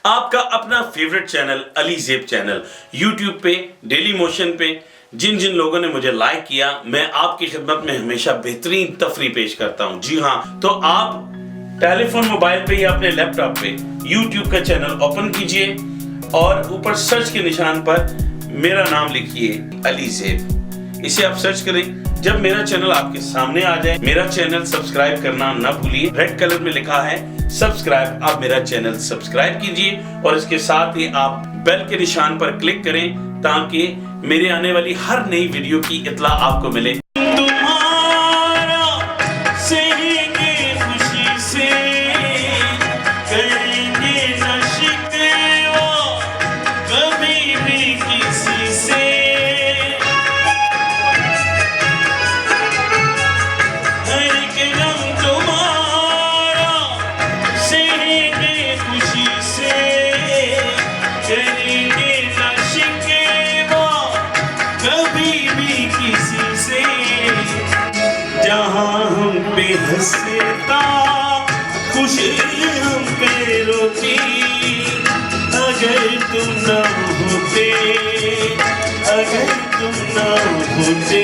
आपका अपना favourite channel Ali ज़ेब channel YouTube पे डेली मोशन पे जिन जिन लोगों ने मुझे लाइक किया, मैं आपकी खिदमत में हमेशा बेहतरीन तफरी पेश करता हूं। जी हाँ, तो आप टेलीफोन मोबाइल पे या अपने लैपटॉप पे यूट्यूब का चैनल ओपन कीजिए और ऊपर सर्च के निशान पर मेरा नाम लिखिए अली ज़ेब। इसे आप सर्च करें। जब मेरा चैनल आपके सामने आ जाए, मेरा चैनल सब्सक्राइब करना ना भूलिए। रेड कलर में लिखा है सब्सक्राइब, आप मेरा चैनल सब्सक्राइब कीजिए और इसके साथ ही आप बेल के निशान पर क्लिक करें ताकि मेरे आने वाली हर नई वीडियो की इत्तला आपको मिले। जहाँ हम पे हंसता खुश हम पे रोती, अगर तुम ना होते, अगर तुम ना होते,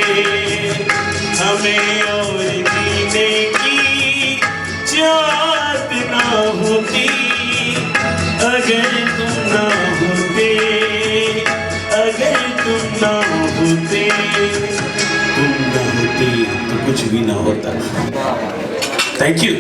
हमें और जीने की चाहत ना होती। अगर तुम ना होते, अगर तुम ना होते, तुम ना होते तो कुछ भी ना होता। Thank you.